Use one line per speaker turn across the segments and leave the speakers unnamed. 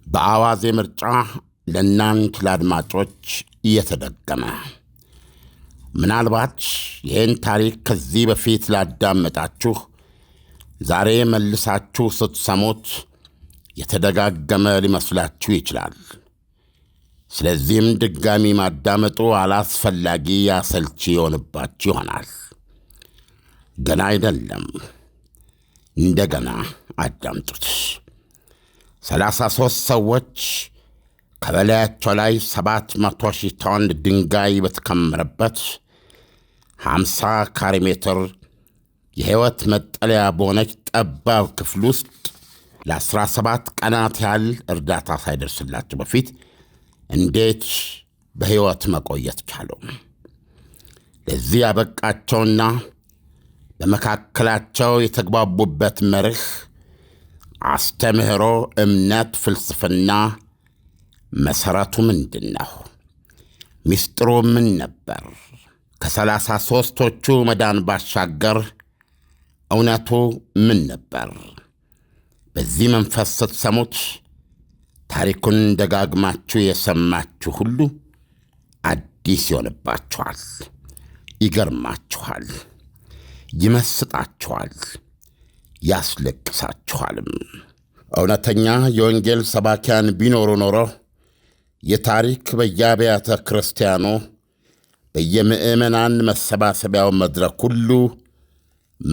በአዋዜ ምርጫ ለእናንት ለአድማጮች እየተደገመ ምናልባት ይህን ታሪክ ከዚህ በፊት ላዳመጣችሁ ዛሬ መልሳችሁ ስትሰሙት የተደጋገመ ሊመስላችሁ ይችላል። ስለዚህም ድጋሚ ማዳመጡ አላስፈላጊ ያሰልቺ ይሆንባችሁ ይሆናል። ገና አይደለም፣ እንደገና አዳምጡት። 33 ሰዎች ከበላያቸው ላይ 700,000 ቶን ድንጋይ በተከመረበት 50 ካሬ ሜትር የሕይወት መጠለያ በሆነች ጠባብ ክፍል ውስጥ ለ17 ቀናት ያህል እርዳታ ሳይደርስላቸው በፊት እንዴት በሕይወት መቆየት ቻሉ? ለዚህ ያበቃቸውና በመካከላቸው የተግባቡበት መርህ፣ አስተምህሮ፣ እምነት፣ ፍልስፍና መሠረቱ ምንድን ነው? ምስጢሩ ምን ነበር? ከ33ቶቹ መዳን ባሻገር እውነቱ ምን ነበር? በዚህ መንፈስ ስትሰሙት ታሪኩን ደጋግማችሁ የሰማችሁ ሁሉ አዲስ ይሆንባችኋል፣ ይገርማችኋል፣ ይመስጣችኋል፣ ያስለቅሳችኋልም። እውነተኛ የወንጌል ሰባኪያን ቢኖሩ ኖሮ የታሪክ በየአብያተ ክርስቲያኑ በየምዕመናን መሰባሰቢያው መድረክ ሁሉ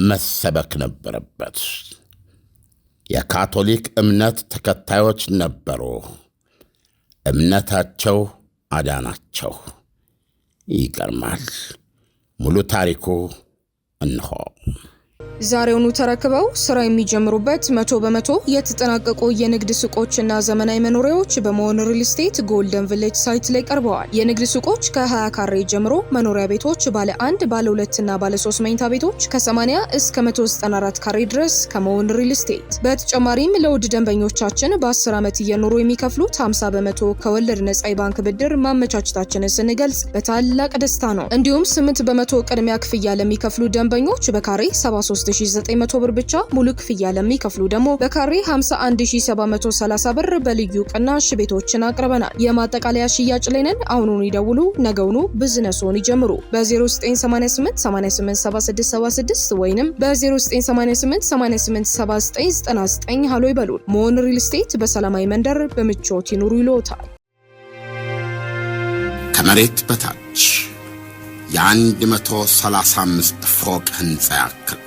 መሰበክ ነበረበት። የካቶሊክ እምነት ተከታዮች ነበሩ። እምነታቸው አዳናቸው። ይገርማል። ሙሉ ታሪኩ እንሆ።
ዛሬውኑ ተረክበው ስራ የሚጀምሩበት 100% የተጠናቀቁ የንግድ ሱቆችና ዘመናዊ መኖሪያዎች በመሆን ሪል ስቴት ጎልደን ቪሌጅ ሳይት ላይ ቀርበዋል። የንግድ ሱቆች ከ20 ካሬ ጀምሮ፣ መኖሪያ ቤቶች ባለ 1፣ ባለ 2 እና ባለ 3 መኝታ ቤቶች ከ80 እስከ 194 ካሬ ድረስ ከመሆን ሪል ስቴት። በተጨማሪም ለውድ ደንበኞቻችን በ10 ዓመት እየኖሩ የሚከፍሉት 50% ከወለድ ነጻ የባንክ ብድር ማመቻቸታችንን ስንገልጽ በታላቅ ደስታ ነው። እንዲሁም 8% ቅድሚያ ክፍያ ለሚከፍሉ ደንበኞች በካሬ 73900 ብር ብቻ፣ ሙሉ ክፍያ ለሚከፍሉ ደግሞ በካሬ 51730 ብር በልዩ ቅናሽ ቤቶችን አቅርበናል። የማጠቃለያ ሽያጭ ላይ ነን። አሁኑን ይደውሉ፣ ነገውኑ ቢዝነስዎን ይጀምሩ። በ0988 887676 ወይንም በ0988 887999 ሃሎ ይበሉን። ሞን ሪል ስቴት በሰላማዊ መንደር በምቾት ይኑሩ ይሎታል።
ከመሬት በታች የ135 ፎቅ ህንጻ ያክል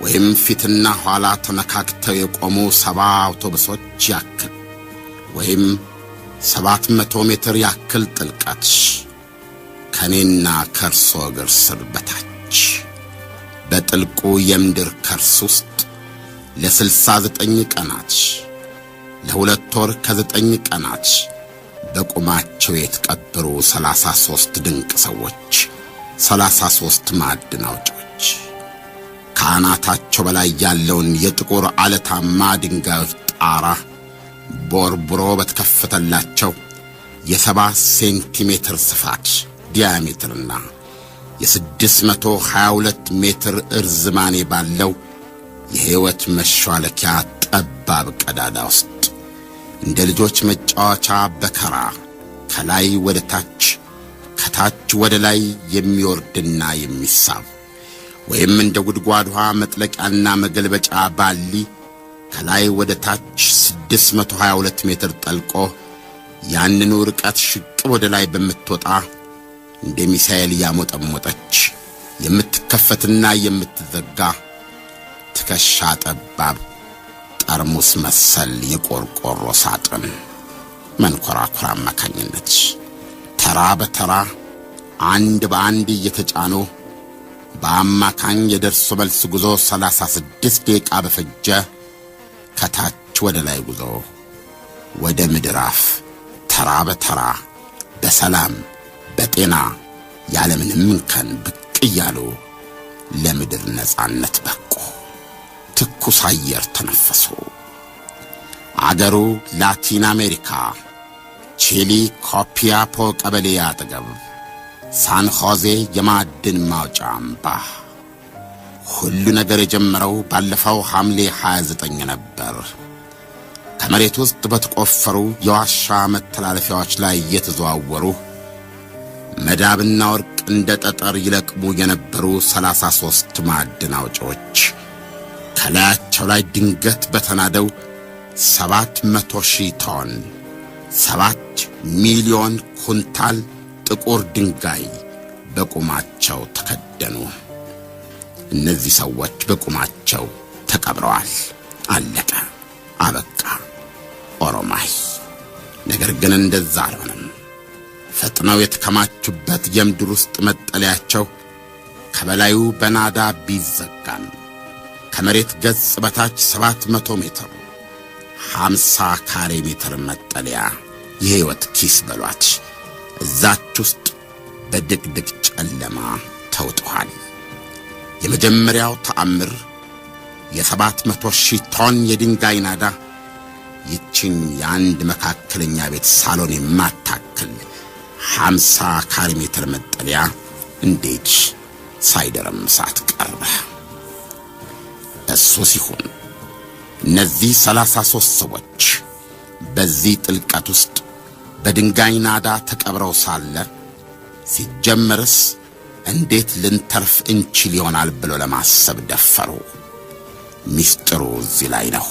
ወይም ፊትና ኋላ ተነካክተው የቆሙ 70 አውቶቡሶች ያክል ወይም 700 ሜትር ያክል ጥልቀት ከኔና ከርሶ እግር ስር በታች በጥልቁ የምድር ከርስ ውስጥ ለ69 ቀናት ለ2 ወር ከ9 ቀናት በቁማቸው የተቀበሩ 33 ድንቅ ሰዎች፣ 33 ማዕድን አውጪዎች ከአናታቸው በላይ ያለውን የጥቁር አለታማ ድንጋዮች ጣራ ቦርቡሮ በተከፈተላቸው የ7 ሴንቲሜትር ስፋት ዲያሜትርና የ622 ሜትር እርዝማኔ ባለው የሕይወት መሿለኪያ ጠባብ ቀዳዳ ውስጥ እንደ ልጆች መጫወቻ በከራ ከላይ ወደ ታች ከታች ወደ ላይ የሚወርድና የሚሳብ ወይም እንደ ጉድጓድ ውሃ መጥለቂያና መገልበጫ ባሊ ከላይ ወደ ታች 622 ሜትር ጠልቆ ያንኑ ርቀት ሽቅብ ወደ ላይ በምትወጣ እንደ ሚሳኤል ያሞጠሞጠች የምትከፈትና የምትዘጋ ትከሻ ጠባብ ጠርሙስ መሰል የቆርቆሮ ሳጥን መንኮራኩር አማካኝነት ተራ በተራ አንድ በአንድ እየተጫኑ በአማካኝ የደርሶ መልስ ጉዞ 36 ደቂቃ በፈጀ ከታች ወደ ላይ ጉዞ ወደ ምድር አፍ ተራ በተራ በሰላም በጤና ያለምንም እንከን ብቅ እያሉ ለምድር ነጻነት በቁ። ትኩስ አየር ተነፈሱ። አገሩ ላቲን አሜሪካ ቺሊ ኮፒያፖ ቀበሌ አጠገብ ሳን ሆዜ የማዕድን ማውጫ አምባ። ሁሉ ነገር የጀመረው ባለፈው ሐምሌ 29 ነበር። ከመሬት ውስጥ በተቆፈሩ የዋሻ መተላለፊያዎች ላይ እየተዘዋወሩ መዳብና ወርቅ እንደ ጠጠር ይለቅሙ የነበሩ 33 ማዕድን አውጪዎች ከላያቸው ላይ ድንገት በተናደው 700,000 ቶን 7 ሚሊዮን ኩንታል ጥቁር ድንጋይ በቁማቸው ተከደኑ። እነዚህ ሰዎች በቁማቸው ተቀብረዋል። አለቀ፣ አበቃ፣ ኦሮማይ። ነገር ግን እንደዛ አልሆነም። ፈጥነው የተከማቹበት የምድር ውስጥ መጠለያቸው ከበላዩ በናዳ ቢዘጋም ከመሬት ገጽ በታች 700 ሜትር 50 ካሬ ሜትር መጠለያ የሕይወት ኪስ በሏት እዛች ውስጥ በድቅድቅ ጨለማ ተውጠዋል። የመጀመሪያው ተአምር የ700,000 ቶን የድንጋይ ናዳ ይችን የአንድ መካከለኛ ቤት ሳሎን የማታክል 50 ካሬ ሜትር መጠለያ እንዴት ሳይደረምሳት ቀረ? እሱ ሲሆን እነዚህ 33 ሰዎች በዚህ ጥልቀት ውስጥ በድንጋይ ናዳ ተቀብረው ሳለ ሲጀመርስ እንዴት ልንተርፍ እንችል ይሆናል ብሎ ለማሰብ ደፈሩ? ሚስጥሩ እዚህ ላይ ነው።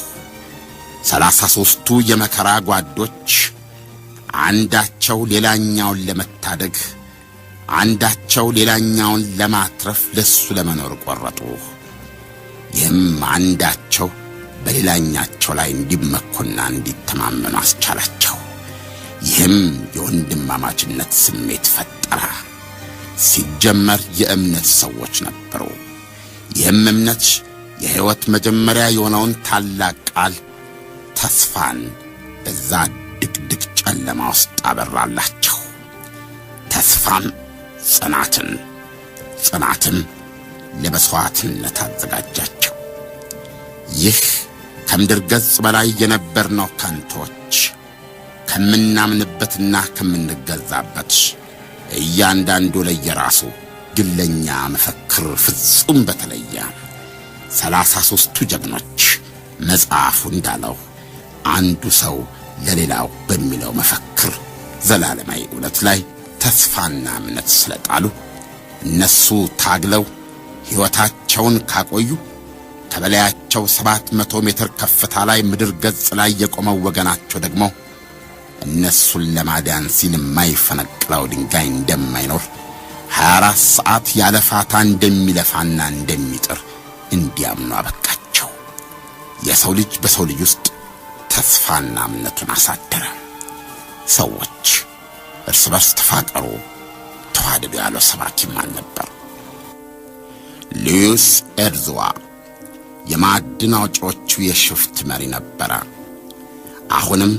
33ቱ የመከራ ጓዶች አንዳቸው ሌላኛውን ለመታደግ፣ አንዳቸው ሌላኛውን ለማትረፍ ለሱ ለመኖር ቆረጡ። ይህም አንዳቸው በሌላኛቸው ላይ እንዲመኩና እንዲተማመኑ አስቻላቸው። ይህም የወንድማማችነት ስሜት ፈጠረ። ሲጀመር የእምነት ሰዎች ነበሩ። ይህም እምነት የሕይወት መጀመሪያ የሆነውን ታላቅ ቃል ተስፋን በዛ ድቅድቅ ጨለማ ውስጥ አበራላቸው። ተስፋም ጽናትን፣ ጽናትም ለመስዋዕትነት አዘጋጃቸው። ይህ ከምድር ገጽ በላይ የነበርነው ከንቶች ከምናምንበትና ከምንገዛበት እያንዳንዱ ለየራሱ ግለኛ መፈክር ፍጹም በተለየ 33ቱ ጀግኖች መጽሐፉ እንዳለው አንዱ ሰው ለሌላው በሚለው መፈክር ዘላለማዊ እውነት ላይ ተስፋና እምነት ስለጣሉ እነሱ ታግለው ሕይወታቸውን ካቆዩ ከበላያቸው 700 ሜትር ከፍታ ላይ ምድር ገጽ ላይ የቆመው ወገናቸው ደግሞ እነሱን ለማዳን ሲል የማይፈነቅለው ድንጋይ እንደማይኖር 24 ሰዓት ያለ ፋታ እንደሚለፋና እንደሚጥር እንዲያምኑ አበቃቸው። የሰው ልጅ በሰው ልጅ ውስጥ ተስፋና እምነቱን አሳደረ። ሰዎች እርስ በርስ ተፋቀሩ፣ ተዋደዱ ያለው ሰባኪም አልነበር። ሉዊስ ኤርዝዋ የማዕድን አውጪዎቹ የሽፍት መሪ ነበረ። አሁንም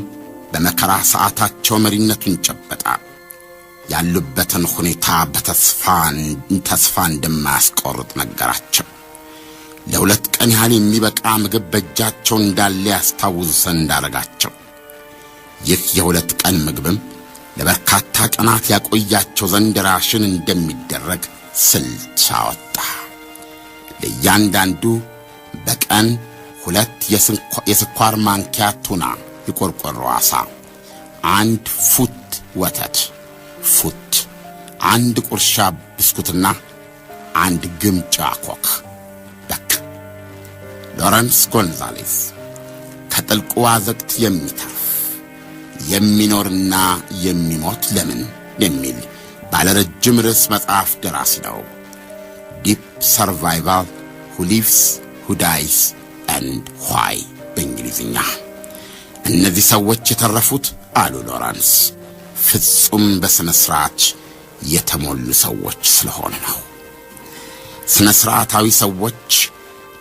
በመከራ ሰዓታቸው መሪነቱን ጨበጣ። ያሉበትን ሁኔታ ተስፋ እንደማያስቆርጥ ነገራቸው። ለ2 ቀን ያህል የሚበቃ ምግብ በእጃቸው እንዳለ ያስታውሱ ዘንድ አደረጋቸው። ይህ የ2 ቀን ምግብም ለበርካታ ቀናት ያቆያቸው ዘንድ ራሽን እንደሚደረግ ስልት አወጣ። ለእያንዳንዱ በቀን 2 የስኳር ማንኪያ ቱና የቆርቆሮ ዓሣ፣ 1 ፉት ወተት፣ 1 ቁርሻ ብስኩትና 1 ግምጫ ኮክ። በቃ ሎረንስ ጎንዛሌዝ ከጥልቁ አዘቅት የሚተርፍ የሚኖርና የሚሞት ለምን የሚል ባለረጅም ርዕስ መጽሐፍ ደራሲ ነው። ዲፕ ሰርቫይቫል who lives who dies and why በእንግሊዝኛ። እነዚህ ሰዎች የተረፉት አሉ ሎረንስ ፍጹም በስነ ስርዓት የተሞሉ ሰዎች ስለሆነ ነው። ስነ ስርዓታዊ ሰዎች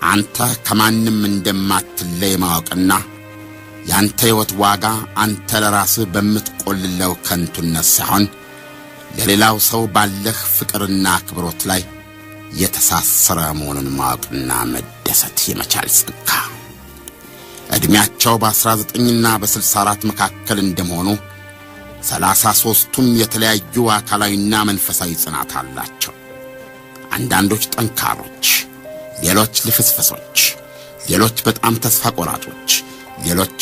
አንተ ከማንም እንደማትለይ ማወቅና ያንተ ሕይወት ዋጋ አንተ ለራስህ በምትቆልለው ከንቱነት ሳይሆን ለሌላው ሰው ባለህ ፍቅርና አክብሮት ላይ የተሳሰረ መሆኑን ማወቅና መደሰት የመቻል ጸጋ። ዕድሜያቸው በ19ና በ64 መካከል እንደመሆኑ 33ቱም የተለያዩ አካላዊና መንፈሳዊ ጽናት አላቸው። አንዳንዶች ጠንካሮች፣ ሌሎች ልፍስፍሶች፣ ሌሎች በጣም ተስፋ ቆራጮች፣ ሌሎች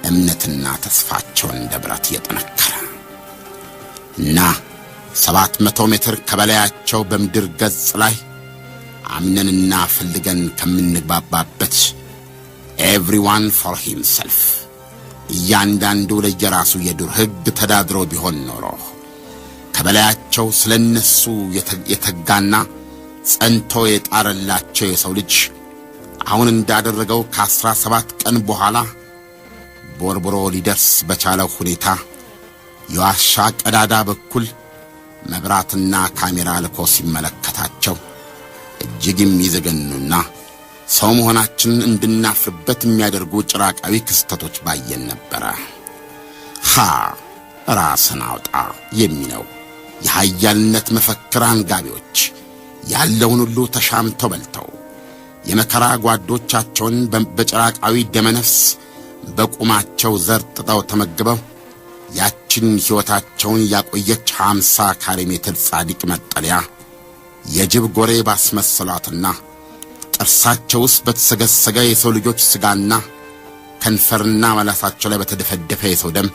እምነትና ተስፋቸውን እንደ ብረት የጠነከረ እና 700 ሜትር ከበላያቸው በምድር ገጽ ላይ አምነንና ፈልገን ከምንግባባበት ኤቭሪዋን ፎር ሂምሰልፍ እያንዳንዱ ለየራሱ የዱር ሕግ ተዳድሮ ቢሆን ኖሮ ከበላያቸው ስለነሱ የተጋና ጸንቶ የጣረላቸው የሰው ልጅ አሁን እንዳደረገው ከ17 ቀን በኋላ ቦርቦሮ ሊደርስ በቻለው ሁኔታ የዋሻ ቀዳዳ በኩል መብራትና ካሜራ ልኮ ሲመለከታቸው እጅግ የሚዘገኑና ሰው መሆናችንን እንድናፍርበት የሚያደርጉ ጭራቃዊ ክስተቶች ባየን ነበረ። ራስን አውጣ የሚለው የኃያልነት መፈክር አንጋቢዎች ያለውን ሁሉ ተሻምተው በልተው የመከራ ጓዶቻቸውን በጭራቃዊ ደመነፍስ በቁማቸው ዘርጥጠው ተመግበው ያችን ሕይወታቸውን ያቆየች 50 ካሬ ሜትር ጻድቅ መጠለያ የጅብ ጎሬ ባስመሰሏትና ጥርሳቸው ውስጥ በተሰገሰገ የሰው ልጆች ሥጋና ከንፈርና መላሳቸው ላይ በተደፈደፈ የሰው ደም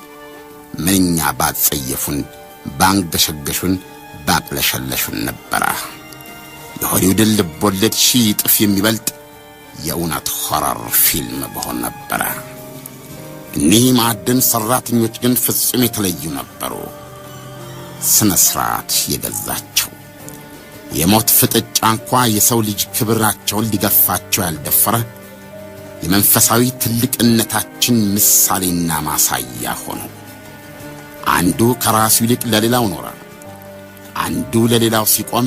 ምንኛ ባጸየፉን፣ ባንገሸገሹን፣ ባቅለሸለሹን ነበረ። የሆሊውድን ልቦለድ 1000 እጥፍ የሚበልጥ የእውነት ሆረር ፊልም በሆን ነበረ። እኒህ ማዕድን ሠራተኞች ግን ፍጹም የተለዩ ነበሩ። ስነ ሥርዓት የገዛቸው የሞት ፍጥጫ እንኳ የሰው ልጅ ክብራቸውን ሊገፋቸው ያልደፈረ የመንፈሳዊ ትልቅነታችን ምሳሌና ማሳያ ሆኑ። አንዱ ከራሱ ይልቅ ለሌላው ኖረ። አንዱ ለሌላው ሲቆም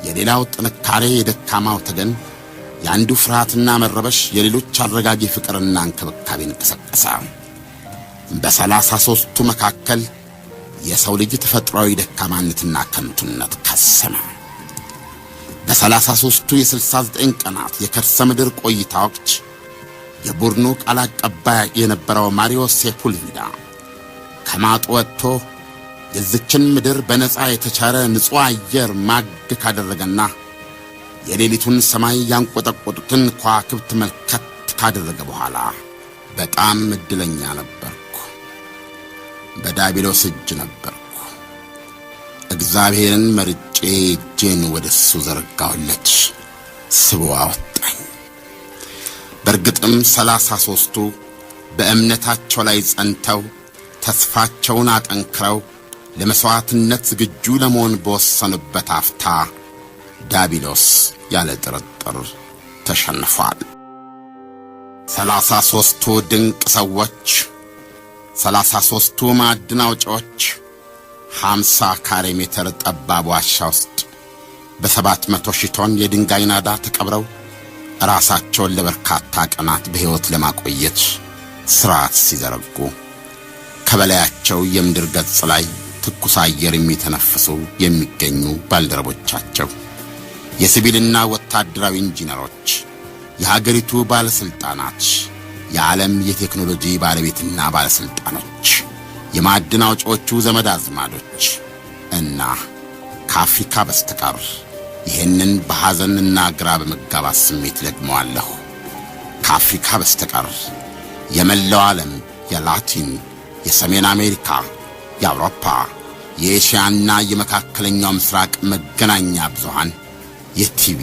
የሌላው ጥንካሬ የደካማው ተገን፣ የአንዱ ፍርሃትና መረበሽ የሌሎች አረጋጊ ፍቅርና እንክብካቤን ቀሰቀሰ። በ33ቱ መካከል የሰው ልጅ ተፈጥሯዊ ደካማነትና ከንቱነት ከሰመ። በ33ቱ የ69 ቀናት የከርሰ ምድር ቆይታዎች የቡድኑ ቃል አቀባይ የነበረው ማሪዮ ሴፑልቪዳ ከማጡ ወጥቶ የዝችን ምድር በነጻ የተቻረ ንጹሕ አየር ማግ ካደረገና የሌሊቱን ሰማይ ያንቆጠቆጡትን ከዋክብት መልከት ካደረገ በኋላ በጣም እድለኛ ነበርኩ፣ በዳቢሎስ እጅ ነበርኩ፣ እግዚአብሔርን መርጬ እጄን ወደሱ ዘረጋሁለት፣ ስቦ አወጣኝ። በእርግጥም 33ቱ በእምነታቸው ላይ ጸንተው ተስፋቸውን አጠንክረው ለመሥዋዕትነት ዝግጁ ለመሆን በወሰኑበት አፍታ ዳቢሎስ ያለ ጥርጥር ተሸንፏል። 33ቱ ድንቅ ሰዎች፣ 33ቱ ማዕድን አውጪዎች 50 ካሬ ሜትር ጠባብ ዋሻ ውስጥ በ700,000 ቶን የድንጋይ ናዳ ተቀብረው ራሳቸውን ለበርካታ ቀናት በሕይወት ለማቆየት ሥርዓት ሲዘረጉ ከበላያቸው የምድር ገጽ ላይ ትኩስ አየር የሚተነፍሱ የሚገኙ ባልደረቦቻቸው፣ የሲቪልና ወታደራዊ ኢንጂነሮች፣ የሀገሪቱ ባለስልጣናት፣ የዓለም የቴክኖሎጂ ባለቤትና ባለስልጣኖች፣ የማዕድን አውጪዎቹ ዘመድ አዝማዶች እና ከአፍሪካ በስተቀር ይህንን በሐዘንና ግራ በመጋባት ስሜት ደግመዋለሁ፣ ከአፍሪካ በስተቀር የመላው ዓለም የላቲን፣ የሰሜን አሜሪካ፣ የአውሮፓ፣ የኤሽያና የመካከለኛው ምስራቅ መገናኛ ብዙሃን፣ የቲቪ፣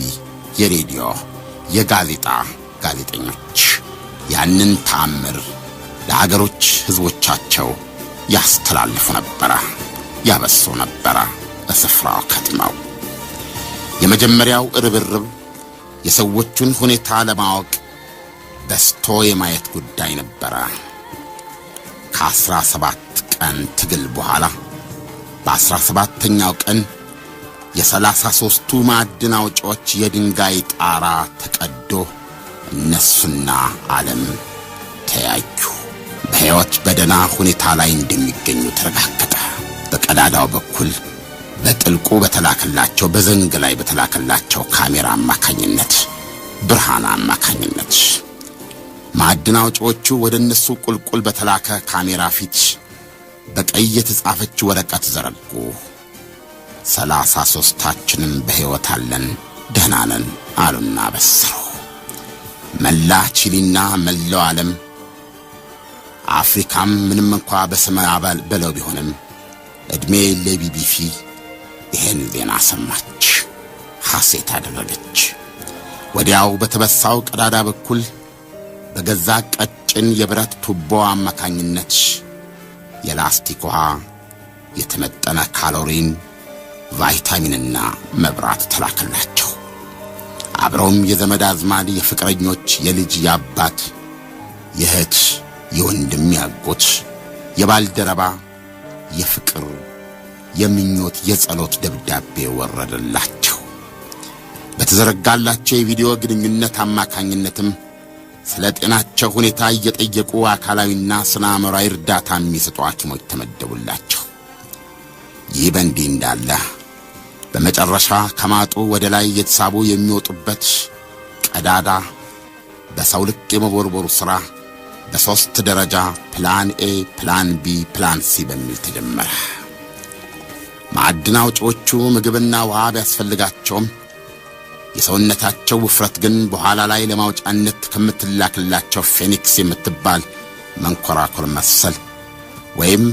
የሬዲዮ፣ የጋዜጣ ጋዜጠኞች ያንን ተአምር ለአገሮች ሕዝቦቻቸው ያስተላልፉ ነበረ፣ ያበሱ ነበረ። በስፍራው ከትመው የመጀመሪያው ርብርብ የሰዎቹን ሁኔታ ለማወቅ በስቶ የማየት ጉዳይ ነበረ። ከ17 ቀን ትግል በኋላ በ17ኛው ቀን የ33ቱ ማዕድን አውጪዎች የድንጋይ ጣራ ተቀዶ እነሱና ዓለም ተያዩ። በሕይወት በደና ሁኔታ ላይ እንደሚገኙ ተረጋገጠ። በቀዳዳው በኩል በጥልቁ በተላከላቸው በዘንግ ላይ በተላከላቸው ካሜራ አማካኝነት ብርሃን አማካኝነት ማዕድን አውጪዎቹ ወደ እነሱ ቁልቁል በተላከ ካሜራ ፊት በቀይ የተጻፈች ወረቀት ዘረጉ። 33ታችንም በሕይወት አለን፣ ደህና ነን አሉና በሰሩ። መላ ቺሊና መላው ዓለም አፍሪካም ምንም እንኳን በሰማይ አባል በለው ቢሆንም እድሜ ለቢቢሲ ይሄን ዜና ሰማች፣ ሐሴት አደረገች። ወዲያው በተበሳው ቀዳዳ በኩል በገዛ ቀጭን የብረት ቱቦ አማካኝነት የላስቲክ ውሃ፣ የተመጠነ ካሎሪን፣ ቫይታሚንና መብራት ተላከላቸው። አብረውም የዘመድ አዝማድ፣ የፍቅረኞች፣ የልጅ፣ የአባት፣ የእህት፣ የወንድም፣ ያጎት፣ የባልደረባ፣ የፍቅር፣ የምኞት፣ የጸሎት ደብዳቤ ወረደላቸው። በተዘረጋላቸው የቪዲዮ ግንኙነት አማካኝነትም ስለ ጤናቸው ሁኔታ እየጠየቁ አካላዊና ስነ አእምሮአዊ እርዳታ የሚሰጡ ሐኪሞች ተመደቡላቸው። ይህ በእንዲህ እንዳለ በመጨረሻ ከማጡ ወደ ላይ የተሳቡ የሚወጡበት ቀዳዳ በሰው ልክ የመቦርቦሩ ሥራ በ3 ደረጃ ፕላን ኤ፣ ፕላን ቢ፣ ፕላን ሲ በሚል ተጀመረ። ማዕድን አውጪዎቹ ምግብና ውሃ ቢያስፈልጋቸውም የሰውነታቸው ውፍረት ግን በኋላ ላይ ለማውጫነት ከምትላክላቸው ፌኒክስ የምትባል መንኮራኩር መሰል ወይም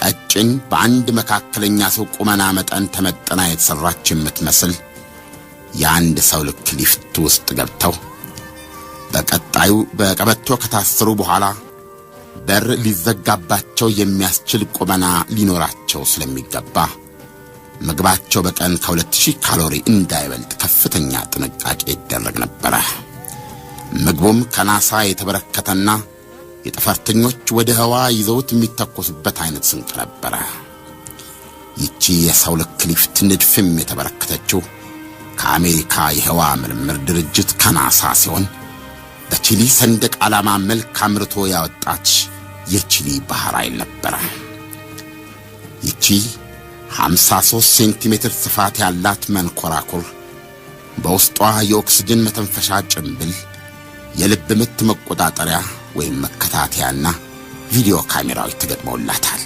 ቀጭን በአንድ መካከለኛ ሰው ቁመና መጠን ተመጠና የተሰራች የምትመስል የአንድ ሰው ልክ ሊፍት ውስጥ ገብተው በቀጣዩ በቀበቶ ከታሰሩ በኋላ በር ሊዘጋባቸው የሚያስችል ቁመና ሊኖራቸው ስለሚገባ ምግባቸው በቀን ከ2000 ካሎሪ እንዳይበልጥ ከፍተኛ ጥንቃቄ ይደረግ ነበር። ምግቡም ከናሳ የተበረከተና የጠፈርተኞች ወደ ህዋ ይዘውት የሚተኮሱበት አይነት ስንቅ ነበር። ይቺ የሰው ልክ ሊፍት ንድፍም የተበረከተችው ከአሜሪካ የህዋ ምርምር ድርጅት ከናሳ ሲሆን በቺሊ ሰንደቅ ዓላማ መልክ አምርቶ ያወጣች የቺሊ ባህር ኃይል ነበር። ይቺ 53 ሴንቲሜትር ስፋት ያላት መንኮራኩር በውስጧ የኦክሲጅን መተንፈሻ ጭንብል፣ የልብ ምት መቆጣጠሪያ ወይም መከታተያና ቪዲዮ ካሜራዎች ተገጥመውላታል።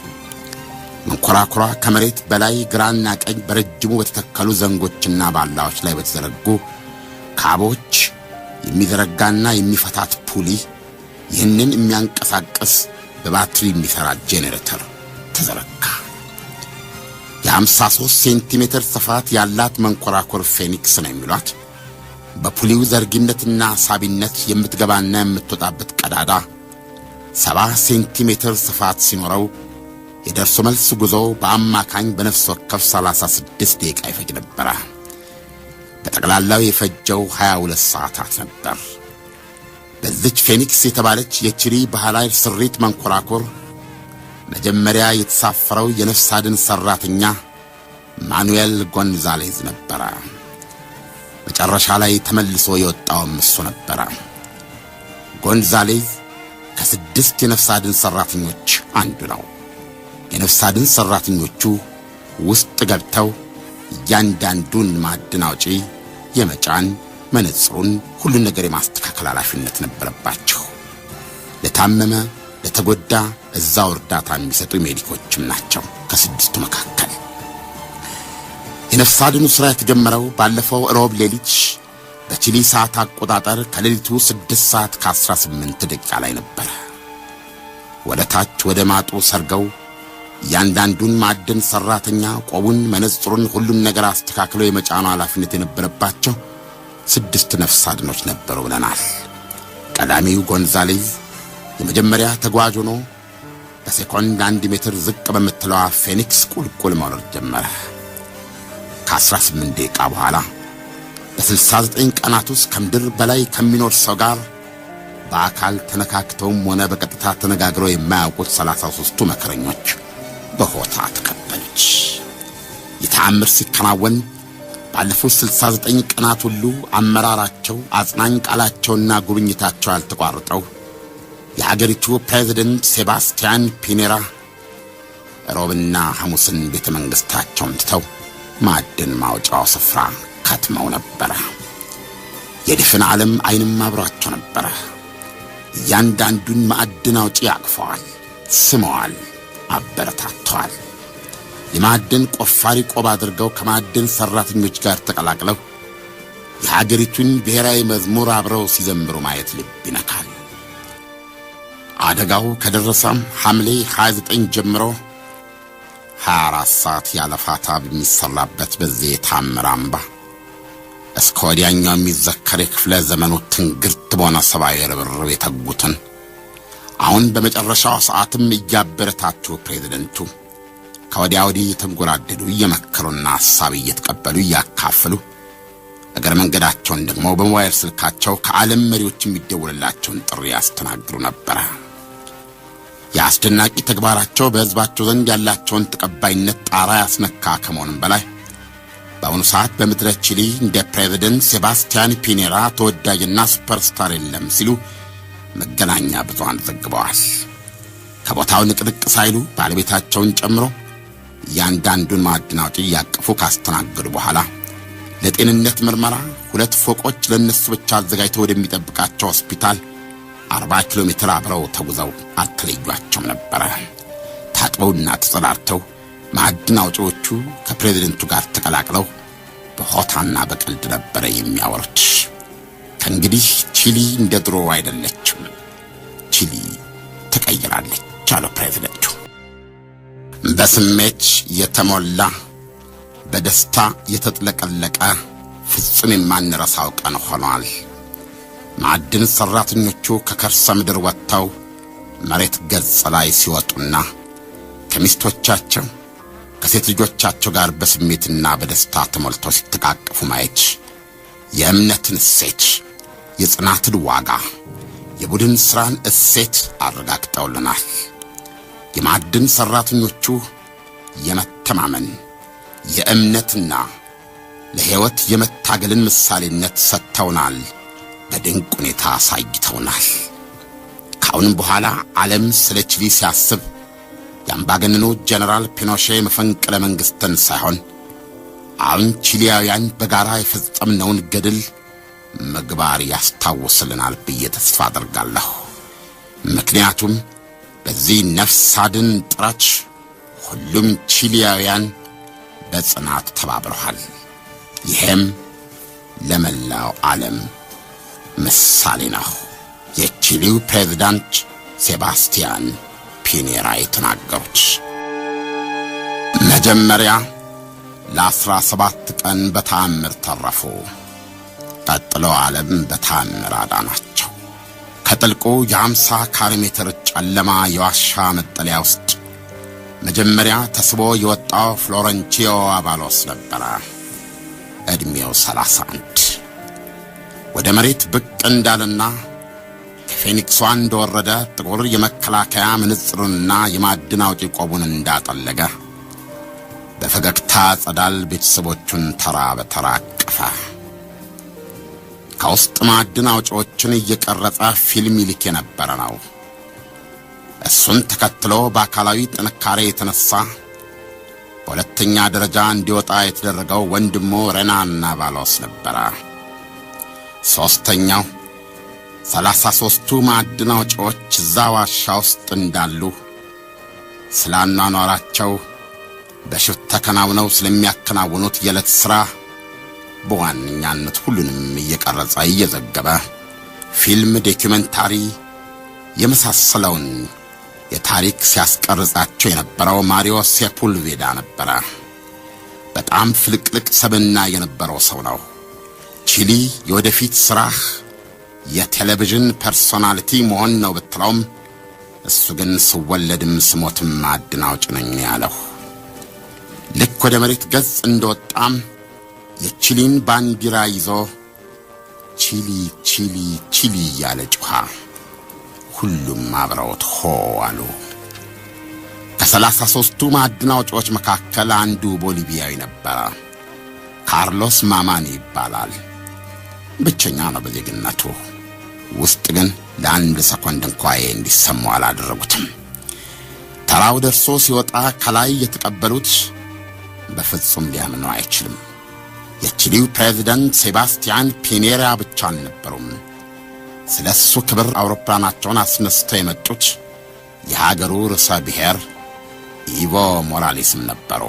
መንኮራኩሯ ከመሬት በላይ ግራና ቀኝ በረጅሙ በተተከሉ ዘንጎችና ባላዎች ላይ በተዘረጉ ካቦች የሚዘረጋና የሚፈታት ፑሊ፣ ይህንን የሚያንቀሳቅስ በባትሪ የሚሰራ ጄኔሬተር ተዘረጋ። የ53 ሴንቲሜትር ስፋት ያላት መንኮራኩር ፌኒክስ ነው የሚሏት በፑሊው ዘርጊነትና ሳቢነት የምትገባና የምትወጣበት ቀዳዳ 70 ሴንቲሜትር ስፋት ሲኖረው የደርሶ መልስ ጉዞ በአማካኝ በነፍስ ወከፍ 36 ደቂቃ ይፈጅ ነበር። በጠቅላላው የፈጀው 22 ሰዓታት ነበር። በዚች ፌኒክስ የተባለች የቺሊ ባህላዊ ስሪት መንኮራኩር መጀመሪያ የተሳፈረው የነፍስ አድን ሰራተኛ ማኑኤል ጎንዛሌዝ ነበር። መጨረሻ ላይ ተመልሶ የወጣውም እሱ ነበር። ጎንዛሌዝ ከ6 የነፍስ አድን ሰራተኞች አንዱ ነው። የነፍስ አድን ሰራተኞቹ ውስጥ ገብተው እያንዳንዱን ማዕድን አውጪ የመጫን መነጽሩን ሁሉን ነገር የማስተካከል ኃላፊነት ነበረባቸው። ለታመመ ለተጎዳ እዛው እርዳታ የሚሰጡ ሜዲኮችም ናቸው። ከ6ቱ መካከል የነፍስ አድኑ ሥራ የተጀመረው ባለፈው ሮብ ሌሊት በቺሊ ሰዓት አቆጣጠር ከሌሊቱ 6 ሰዓት ከ18 ደቂቃ ላይ ነበር። ወደ ታች ወደ ማጡ ሰርገው ያንዳንዱን ማዕድን ሰራተኛ ቆቡን፣ መነጽሩን፣ ሁሉን ነገር አስተካክለው የመጫኑ ኃላፊነት የነበረባቸው 6 ነፍስ አድኖች ነበሩ ብለናል። ቀዳሚው ጎንዛሌዝ የመጀመሪያ ተጓዥ ሆኖ በሴኮንድ 1 ሜትር ዝቅ በምትለዋ ፌኒክስ ቁልቁል መውረድ ጀመረ። ከ18 ደቂቃ በኋላ በ69 ቀናት ውስጥ ከምድር በላይ ከሚኖር ሰው ጋር በአካል ተነካክተውም ሆነ በቀጥታ ተነጋግረው የማያውቁት 33ቱ መከረኞች በሆታ ተቀበለች። የተአምር ሲከናወን ባለፉት 69 ቀናት ሁሉ አመራራቸው፣ አጽናኝ ቃላቸውና ጉብኝታቸው ያልተቋረጠው የሀገሪቱ ፕሬዝዳንት ሴባስቲያን ፒኔራ ሮብና ሐሙስን ቤተ መንግሥታቸውን ትተው ማዕድን ማውጫው ስፍራ ከትመው ነበረ። የድፍን ዓለም ዓይንም አብሯቸው ነበረ። እያንዳንዱን ማዕድን አውጪ አቅፈዋል፣ ስመዋል፣ አበረታተዋል። የማዕድን ቆፋሪ ቆብ አድርገው ከማዕድን ሠራተኞች ጋር ተቀላቅለው የሀገሪቱን ብሔራዊ መዝሙር አብረው ሲዘምሩ ማየት ልብ ይነካል። አደጋው ከደረሰም ሐምሌ 29 ጀምሮ 24 ሰዓት ያለፋታ በሚሰራበት በዚህ ታምር አምባ እስከ ወዲያኛው የሚዘከር የክፍለ ዘመኑ ትንግርት በሆነ ሰብአዊ ርብርብ የተጉትን አሁን በመጨረሻው ሰዓትም እያበረታቱ ፕሬዝደንቱ ከወዲያ ወዲህ የተንጎራደዱ እየመከሩና ሐሳብ እየተቀበሉ እያካፈሉ እግረ መንገዳቸውን ደግሞ በሞባይል ስልካቸው ከዓለም መሪዎች የሚደውልላቸውን ጥሪ ያስተናግዱ ነበር። የአስደናቂ ተግባራቸው በሕዝባቸው ዘንድ ያላቸውን ተቀባይነት ጣራ ያስነካ ከመሆኑም በላይ በአሁኑ ሰዓት በምድረ ቺሊ እንደ ፕሬዝደንት ሴባስቲያን ፒኔራ ተወዳጅና ሱፐርስታር የለም ሲሉ መገናኛ ብዙሃን ዘግበዋል። ከቦታው ንቅንቅ ሳይሉ ባለቤታቸውን ጨምሮ ያንዳንዱን ማዕድን አውጪ ያቀፉ ካስተናገዱ በኋላ ለጤንነት ምርመራ 2 ፎቆች ለነሱ ብቻ አዘጋጅተው ወደሚጠብቃቸው ሆስፒታል 40 ኪሎ ሜትር አብረው ተጉዘው አልተለዩአቸውም ነበር። ታጥበውና ተጸዳድተው ማዕድን አውጪዎቹ ከፕሬዝደንቱ ጋር ተቀላቅለው በሆታና በቀልድ ነበር የሚያወሩት። ከእንግዲህ ቺሊ እንደ ድሮ አይደለችም፣ ቺሊ ተቀይራለች አሉ ፕሬዝደንቱ። በስሜት የተሞላ በደስታ የተጥለቀለቀ ፍጹም የማንረሳው ቀን ሆኗል። ማዕድን ሰራተኞቹ ከከርሰ ምድር ወጥተው መሬት ገጽ ላይ ሲወጡና ከሚስቶቻቸው ከሴት ልጆቻቸው ጋር በስሜትና በደስታ ተሞልተው ሲተቃቀፉ ማየት የእምነትን እሴት፣ የጽናትን ዋጋ፣ የቡድን ሥራን እሴት አረጋግጠውልናል። የማዕድን ሰራተኞቹ የመተማመን የእምነትና ለሕይወት የመታገልን ምሳሌነት ሰጥተውናል፣ በድንቅ ሁኔታ አሳይተውናል። ከአሁንም በኋላ ዓለም ስለ ቺሊ ሲያስብ የአምባገነኑ ጀነራል ፒኖሼ መፈንቅለ መንግሥትን ሳይሆን አሁን ቺሊያውያን በጋራ የፈጸምነውን ገድል ምግባር ያስታውስልናል ብዬ ተስፋ አደርጋለሁ። ምክንያቱም በዚህ ነፍስ አድን ጥረት ሁሉም ቺሊያውያን በጽናት ተባብረዋል። ይህም ለመላው ዓለም ምሳሌ ነው። የቺሊው ፕሬዝዳንት ሴባስቲያን ፒኔራ የተናገሩት መጀመሪያ ለ17 ቀን በተአምር ተረፉ። ቀጥሎ ዓለም በተአምር አዳናቸው። ከጥልቁ የ50 ካሬ ሜትር ጨለማ የዋሻ መጠለያ ውስጥ መጀመሪያ ተስቦ የወጣው ፍሎረንቺዮ አባሎስ ነበረ። ዕድሜው 31 ወደ መሬት ብቅ እንዳለና ከፌኒክሷ እንደወረደ ጥቁር የመከላከያ መነጽሩንና የማዕድን አውጪ ቆቡን እንዳጠለገ በፈገግታ ጸዳል ቤተሰቦቹን ተራ በተራ አቀፈ። ከውስጥ ማዕድን አውጪዎችን እየቀረጸ ፊልም ይልክ የነበረ ነው። እሱን ተከትሎ በአካላዊ ጥንካሬ የተነሳ በሁለተኛ ደረጃ እንዲወጣ የተደረገው ወንድሙ ሬናን አባሎስ ነበረ። ሦስተኛው 33ቱ ማዕድን አውጪዎች እዛ ዋሻ ውስጥ እንዳሉ ስለ አኗኗራቸው በሽፍት ተከናውነው ስለሚያከናውኑት የዕለት ሥራ በዋነኛነት ሁሉንም እየቀረጸ እየዘገበ ፊልም፣ ዶክመንታሪ የመሳሰለውን የታሪክ ሲያስቀርጻቸው የነበረው ማሪዮ ሴፑልቬዳ ነበረ። በጣም ፍልቅልቅ ሰብዕና የነበረው ሰው ነው። ቺሊ የወደፊት ሥራህ የቴሌቪዥን ፐርሶናሊቲ መሆን ነው ብትለውም እሱ ግን ስወለድም ስሞትም ማዕድን አውጪ ነኝ ያለው። ልክ ወደ መሬት ገጽ እንደወጣም የቺሊን ባንዲራ ይዞ ቺሊ ቺሊ ቺሊ እያለ ጮኸ። ሁሉም አብረውት ሆ አሉ። ከ33ቱ ማዕድን አውጪዎች መካከል አንዱ ቦሊቪያዊ ነበረ። ካርሎስ ማማኒ ይባላል። ብቸኛ ነው በዜግነቱ። ውስጥ ግን ለአንድ ሰኮንድ እንኳን እንዲሰማው አላደረጉትም። ተራው ደርሶ ሲወጣ ከላይ የተቀበሉት በፍጹም ሊያምነው አይችልም። የቺሊው ፕሬዝዳንት ሴባስቲያን ፒኔራ ብቻ አልነበሩም። ስለሱ ክብር አውሮፕላናቸውን አስነስተው የመጡት የሀገሩ ርዕሰ ብሔር ኢቮ ሞራሌስም ነበሩ።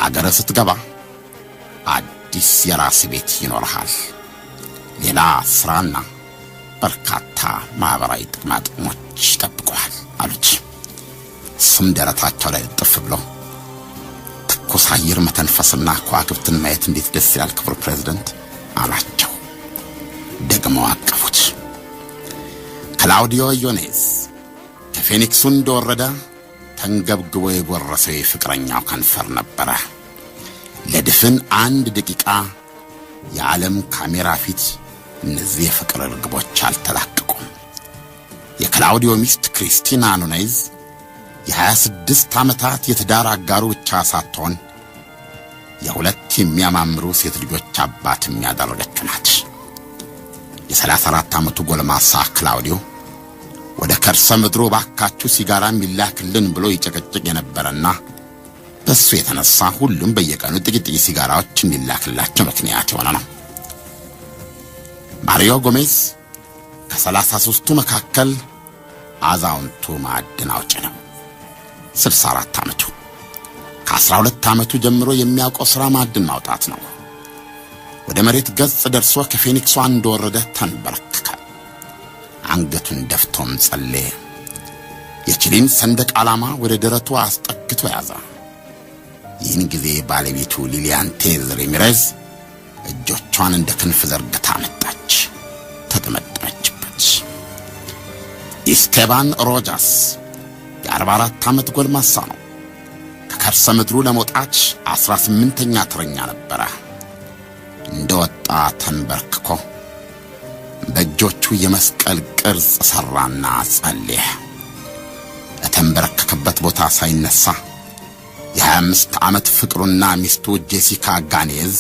አገር ስትገባ አዲስ የራስ ቤት ይኖርሃል። ሌላ ስራና በርካታ ማህበራዊ ጥቅማጥቅሞች ይጠብቀዋል አሉት። እሱም ደረታቸው ላይ ጥፍ ብሎ ትኩስ አየር መተንፈስና ከዋክብትን ማየት እንዴት ደስ ይላል ክቡር ፕሬዝዳንት አላቸው። ደግሞ አቀፉት። ክላውዲዮ ዮኔዝ ከፌኒክሱ እንደወረደ ተንገብግቦ የጎረሰው የፍቅረኛው ከንፈር ነበረ። ለድፍን 1 ደቂቃ የዓለም ካሜራ ፊት እነዚህ የፍቅር ርግቦች አልተላቀቁም። የክላውዲዮ ሚስት ክሪስቲና ኑኔዝ የ26 ዓመታት የትዳር አጋሩ ብቻ ሳትሆን የ2 የሚያማምሩ ሴት ልጆች አባትም ያደረገችው ናት። የ34 ዓመቱ ጎልማሳ ክላውዲዮ ወደ ከርሰ ምድሩ ባካችሁ ሲጋራ የሚላክልን ብሎ ይጨቀጭቅ የነበረና በሱ የተነሳ ሁሉም በየቀኑ ጥቂት ሲጋራዎች እንዲላክላቸው ምክንያት የሆነ ነው። ማሪዮ ጎሜዝ ከ33ቱ መካከል አዛውንቱ ማዕድን አውጪ ነው። 64 ዓመቱ። ከ12 ዓመቱ ጀምሮ የሚያውቀው ሥራ ማዕድን ማውጣት ነው። ወደ መሬት ገጽ ደርሶ ከፌኒክሱ እንደወረደ ተንበረከከ። አንገቱን ደፍቶም ጸለየ። የቺሊን ሰንደቅ ዓላማ ወደ ደረቱ አስጠግቶ ያዘ። ይህን ጊዜ ባለቤቱ ሊሊያን ቴዝ ራሚሬዝ እጆቿን እንደ ክንፍ ዘርግታ መጣች፣ ተጠመጠመችበት። ኢስቴባን ሮጃስ የ44 ዓመት ጎልማሳ ነው። ከከርሰ ምድሩ ለመውጣት 18ኛ ተረኛ ነበረ። እንደወጣ ተንበርክኮ በእጆቹ የመስቀል ቅርጽ ሰራና ጸለየ። ለተንበረከከበት ቦታ ሳይነሳ የ25 ዓመት ፍቅሩና ሚስቱ ጄሲካ ጋኔዝ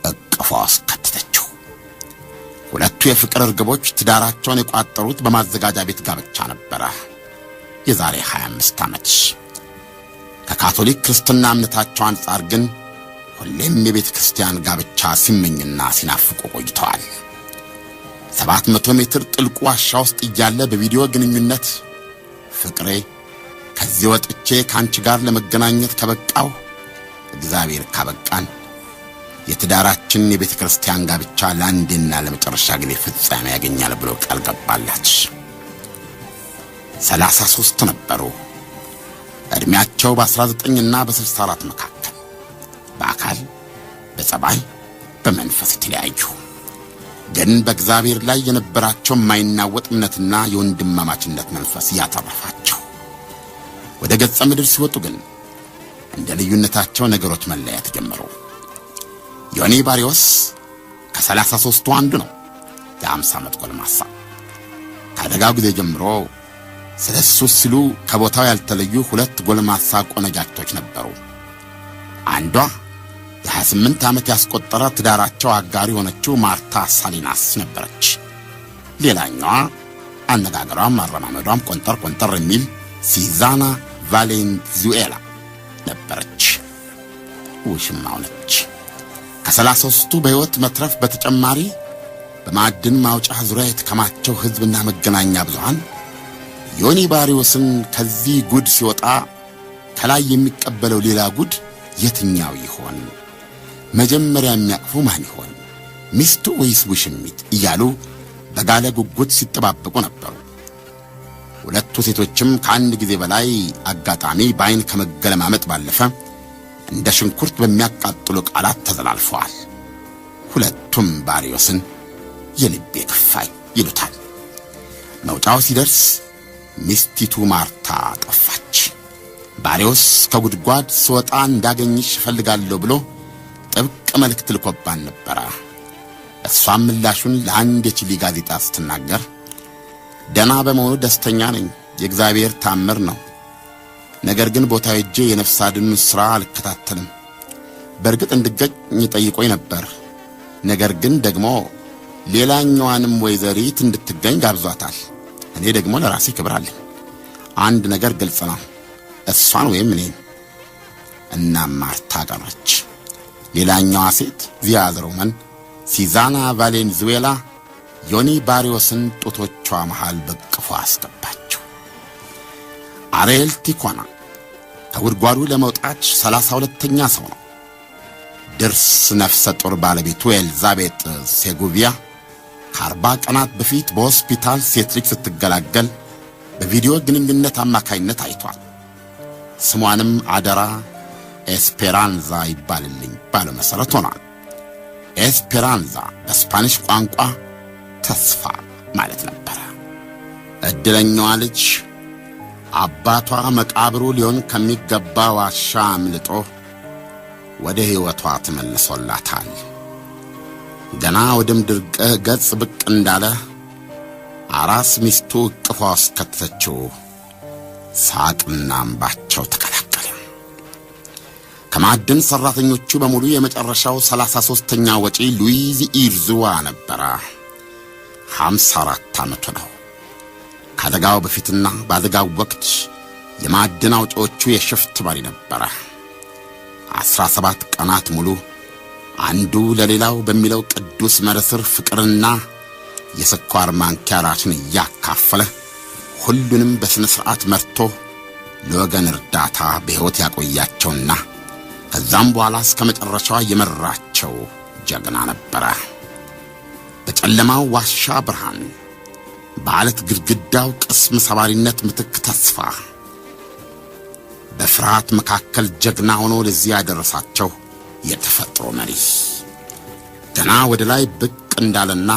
እቅፏ አስከተተችው። ሁለቱ የፍቅር ርግቦች ትዳራቸውን የቋጠሩት በማዘጋጃ ቤት ጋብቻ ነበረ። የዛሬ 25 ዓመት ከካቶሊክ ክርስትና እምነታቸው አንጻር ግን ሁሌም የቤተ ክርስቲያን ጋብቻ ሲመኝና ሲናፍቁ ቆይተዋል። 700 ሜትር ጥልቅ ዋሻ ውስጥ እያለ በቪዲዮ ግንኙነት ፍቅሬ ከዚህ ወጥቼ ካንቺ ጋር ለመገናኘት ከበቃው እግዚአብሔር ካበቃን የትዳራችን የቤተ ክርስቲያን ጋብቻ ለአንዴና ለመጨረሻ ጊዜ ፍጻሜ ያገኛል ብሎ ቃል ገባላት። 33 ነበሩ። እድሜያቸው በ19 እና በ64 መካከል፣ በአካል በጸባይ በመንፈስ የተለያዩ ግን በእግዚአብሔር ላይ የነበራቸው የማይናወጥ እምነትና የወንድማማችነት መንፈስ ያተረፋቸው። ወደ ገጸ ምድር ሲወጡ ግን እንደ ልዩነታቸው ነገሮች መለያየት ጀመሩ። ዮኒ ባሪዮስ ከ33ቱ አንዱ ነው። የ50 ዓመት ጎልማሳ። ከአደጋው ጊዜ ጀምሮ ስለሱ ሲሉ ከቦታው ያልተለዩ 2 ጎልማሳ ቆነጃጅቶች ነበሩ። አንዷ የ28 ዓመት ያስቆጠረ ትዳራቸው አጋሪ ሆነችው ማርታ ሳሊናስ ነበረች። ሌላኛዋ አነጋገሯም አረማመዷም ቆንጠር የሚል ሲዛና ቫሌንዙዌላ ነበረች። ውሽማው ነች። ከ33ቱ በሕይወት መትረፍ በተጨማሪ በማዕድን ማውጫ ዙሪያ የተከማቸው ሕዝብና መገናኛ ብዙሃን ዮኒ ባሪዮስን ከዚህ ጉድ ሲወጣ ከላይ የሚቀበለው ሌላ ጉድ የትኛው ይሆን? መጀመሪያ የሚያቅፉ ማን ይሆን? ሚስቱ ወይስ ውሽሚት እያሉ በጋለ ጉጉት ሲጠባበቁ ነበሩ። ሁለቱ ሴቶችም ከአንድ ጊዜ በላይ አጋጣሚ በአይን ከመገለማመጥ ባለፈ እንደ ሽንኩርት በሚያቃጥሉ ቃላት ተዘላልፈዋል። ሁለቱም ባሪዮስን የልቤ ክፋይ ይሉታል። መውጫው ሲደርስ ሚስቲቱ ማርታ ጠፋች። ባሪዮስ ከጉድጓድ ስወጣ እንዳገኝሽ እፈልጋለሁ ብሎ ጥብቅ መልእክት ልኮባን ነበረ። እሷም ምላሹን ለአንድ የቺሊ ጋዜጣ ስትናገር ደና በመሆኑ ደስተኛ ነኝ፣ የእግዚአብሔር ታምር ነው። ነገር ግን ቦታው ሄጄ የነፍስ አድን ሥራ አልከታተልም። በእርግጥ እንድገኝ ጠይቆኝ ነበር። ነገር ግን ደግሞ ሌላኛዋንም ወይዘሪት እንድትገኝ ጋብዟታል። እኔ ደግሞ ለራሴ ክብር አለኝ። አንድ ነገር ግልጽ ነው፣ እሷን ወይም እኔን። እና ማርታ ቀረች። ሌላኛዋ ሴት ዚያዝ ሮመን ሲዛና ቫሌንዙዌላ ዮኒ ባሪዮስን ጡቶቿ መሃል በቅፎ አስገባቸው። አሬል ቲኮና ከጉድጓዱ ለመውጣት 32ኛ ሰው ነው። ድርስ ነፍሰ ጡር ባለቤቱ ኤልዛቤት ሴጉቪያ ከ40 ቀናት በፊት በሆስፒታል ሴት ልጅ ስትገላገል በቪዲዮ ግንኙነት አማካይነት አይቷል። ስሟንም አደራ ኤስፔራንዛ ይባልልኝ ባለው መሰረት ሆኗል። ኤስፔራንዛ በስፓኒሽ ቋንቋ ተስፋ ማለት ነበር። እድለኛዋ ልጅ አባቷ መቃብሩ ሊሆን ከሚገባ ዋሻ አምልጦ ወደ ሕይወቷ ተመልሶላታል። ገና ወደ ምድር ገጽ ብቅ እንዳለ አራስ ሚስቱ እቅፏ ውስጥ ከተተችው ሳቅና እንባቸው ተቀላቀለ። ከማዕድን ሠራተኞቹ በሙሉ የመጨረሻው 33ኛ ወጪ ሉዊዝ ኢርዙዋ ነበረ። 54 ዓመቱ ነው። ከአደጋው በፊትና በአደጋው ወቅት የማዕድን አውጪዎቹ የሽፍት መሪ ነበረ። 17 ቀናት ሙሉ አንዱ ለሌላው በሚለው ቅዱስ መርህ ፍቅርና የስኳር ማንኪያ ራሱን እያካፈለ ሁሉንም በስነ ሥርዓት መርቶ ለወገን እርዳታ በሕይወት ያቆያቸውና ከዛም በኋላ እስከ መጨረሻዋ የመራቸው ጀግና ነበረ። በጨለማው ዋሻ ብርሃን፣ በዓለት ግድግዳው ቅስም ሰባሪነት ምትክ ተስፋ፣ በፍርሃት መካከል ጀግና ሆኖ ለዚህ ያደረሳቸው የተፈጥሮ መሪ ገና ወደ ላይ ብቅ እንዳለና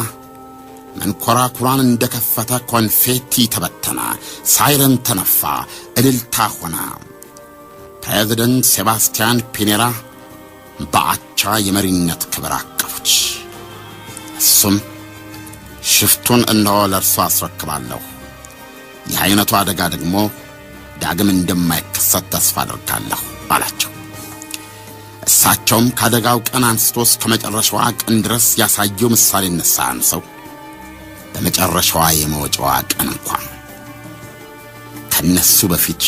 መንኮራኩራን እንደከፈተ ኮንፌቲ ተበተነ፣ ሳይረን ተነፋ፣ እልልታ ሆነ። ፕሬዝደንት ሴባስቲያን ፒኔራ በአቻ የመሪነት ክብር አቀፉት። እሱም ሽፍቱን እነሆ ለእርሱ አስረክባለሁ፣ ይህ አይነቱ አደጋ ደግሞ ዳግም እንደማይከሰት ተስፋ አደርጋለሁ አላቸው። እሳቸውም ካደጋው ቀን አንስቶ እስከ መጨረሻዋ ቀን ድረስ ያሳየው ምሳሌነት ሳያንሰው በመጨረሻዋ የመውጫዋ ቀን እንኳን ከነሱ በፊት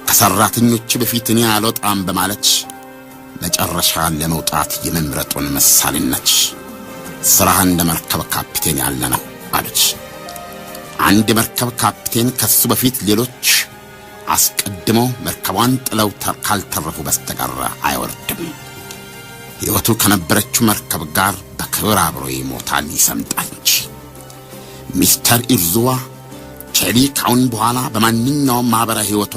ከሰራተኞች በፊት እኔ አልወጣም በማለት መጨረሻ ለመውጣት የመምረጡን ምሳሌነት ስራህ እንደ መርከብ ካፒቴን ያለ ነው አሉት። አንድ መርከብ ካፒቴን ከሱ በፊት ሌሎች አስቀድመው መርከቧን ጥለው ካልተረፉ በስተቀር አይወርድም። ሕይወቱ ከነበረችው መርከብ ጋር በክብር አብሮ ይሞታል፣ ይሰምጣል እንጂ። ሚስተር ኢርዙዋ ቼሊ ካሁን በኋላ በማንኛውም ማኅበራዊ ሕይወቷ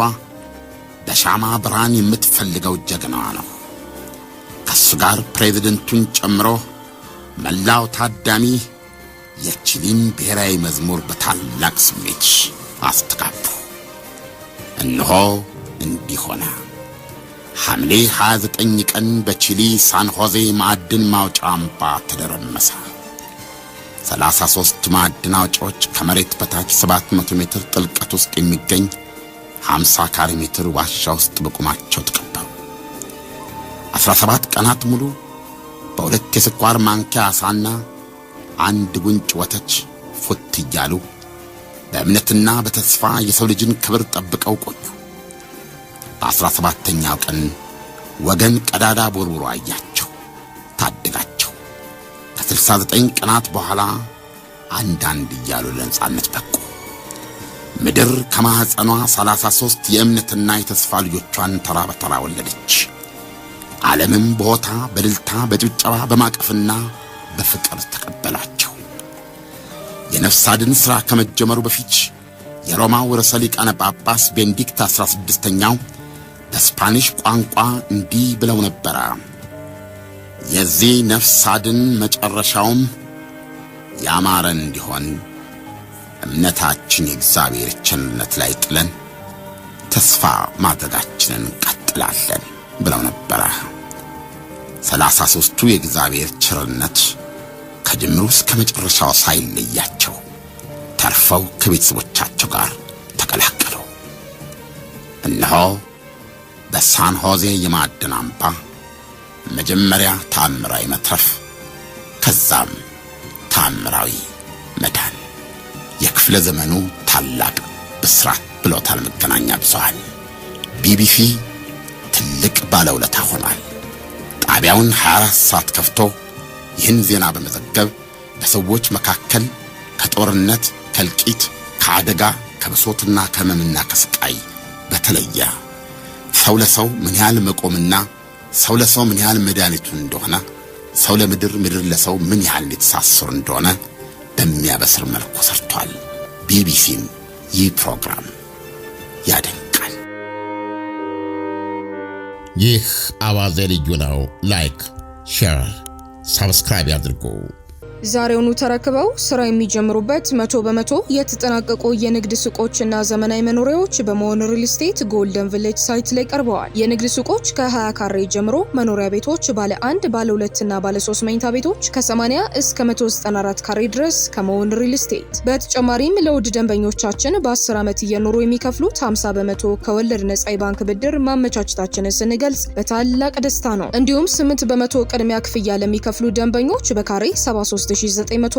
በሻማ ብርሃን የምትፈልገው ጀግናዋ ነው። ከሱ ጋር ፕሬዝደንቱን ጨምሮ መላው ታዳሚ የቺሊን ብሔራዊ መዝሙር በታላቅ ስሜት አስተጋቡ። እነሆ እንዲህ ሆነ። ሐምሌ 29 ቀን በቺሊ ሳን ሆዜ ማዕድን ማውጫ አምባ ተደረመሰ። 33 ማዕድን አውጪዎች ከመሬት በታች 700 ሜትር ጥልቀት ውስጥ የሚገኝ 50 ካሬ ሜትር ዋሻ ውስጥ በቁማቸው ተቀበሩ። 17 ቀናት ሙሉ በሁለት የስኳር ማንኪያ አሳና አንድ ጉንጭ ወተት ፉት እያሉ በእምነትና በተስፋ የሰው ልጅን ክብር ጠብቀው ቆዩ። በ17ኛው ቀን ወገን ቀዳዳ ቦርቡሮ አያቸው፣ ታደጋቸው። ከ69 ቀናት በኋላ አንዳንድ እያሉ ለነጻነት በቁ። ምድር ከማህፀኗ 33 የእምነትና የተስፋ ልጆቿን ተራ በተራ ወለደች። ዓለምም በሆታ በድልታ በጭብጨባ በማቀፍና በፍቅር ተቀበላቸው። የነፍስ አድን ሥራ ከመጀመሩ በፊት የሮማው ርዕሰ ሊቃነ ጳጳስ ቤኔዲክት 16ኛው በስፓኒሽ ቋንቋ እንዲህ ብለው ነበረ። የዚህ ነፍስ አድን መጨረሻውም ያማረ እንዲሆን እምነታችን የእግዚአብሔር ቸርነት ላይ ጥለን ተስፋ ማድረጋችንን እንቀጥላለን ብለው ነበረ። 33ቱ የእግዚአብሔር ቸርነት ከጅምሩ እስከ መጨረሻው ሳይለያቸው ተርፈው ከቤተሰቦቻቸው ጋር ተቀላቀሉ። እነሆ በሳን ሆዜ የማዕድን አምባ መጀመሪያ ታምራዊ መትረፍ፣ ከዛም ታምራዊ መዳን፣ የክፍለ ዘመኑ ታላቅ ብስራት ብሎታል መገናኛ ብዙሃን። ቢቢሲ ትልቅ ባለውለታ ሆኗል። ጣቢያውን 24 ሰዓት ከፍቶ ይህን ዜና በመዘገብ በሰዎች መካከል ከጦርነት፣ ከልቂት፣ ከአደጋ፣ ከብሶትና ከህመምና ከስቃይ በተለየ ሰው ለሰው ምን ያህል መቆምና ሰው ለሰው ምን ያህል መድኃኒቱ እንደሆነ፣ ሰው ለምድር፣ ምድር ለሰው ምን ያህል የተሳሰሩ እንደሆነ በሚያበስር መልኩ ሰርቷል። ቢቢሲም ይህ ፕሮግራም ያደንቃል። ይህ አዋዜ ልዩ ነው። ላይክ፣ ሼር፣ ሰብስክራይብ ያድርጉ።
ዛሬውኑ ተረክበው ስራ የሚጀምሩበት 100% የተጠናቀቁ የንግድ ሱቆችና ዘመናዊ መኖሪያዎች በመሆን ሪል ስቴት ጎልደን ቪሌጅ ሳይት ላይ ቀርበዋል። የንግድ ሱቆች ከ20 ካሬ ጀምሮ፣ መኖሪያ ቤቶች ባለ 1፣ ባለ 2 እና ባለ 3 መኝታ ቤቶች ከ80 እስከ 194 ካሬ ድረስ ከመሆን ሪል ስቴት። በተጨማሪም ለውድ ደንበኞቻችን በ10 ዓመት እየኖሩ የሚከፍሉት 50% ከወለድ ነጻ የባንክ ብድር ማመቻቸታችንን ስንገልጽ በታላቅ ደስታ ነው። እንዲሁም 8% ቅድሚያ ክፍያ ለሚከፍሉ ደንበኞች በካሬ 73900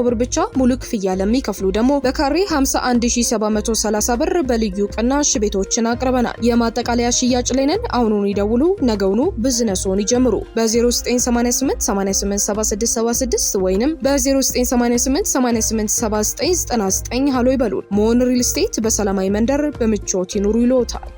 ብር ብቻ፣ ሙሉ ክፍያ ለሚከፍሉ ደግሞ በካሬ 51730 ብር በልዩ ቅናሽ ቤቶችን አቅርበናል። የማጠቃለያ ሽያጭ ላይ ነን። አሁኑን ይደውሉ፣ ነገውኑ ቢዝነስዎን ይጀምሩ። በ0988 887676 ወይንም በ0988 887999 ሃሎ ይበሉን። መሆን ሪል ስቴት በሰላማዊ መንደር በምቾት ይኑሩ ይሎታል።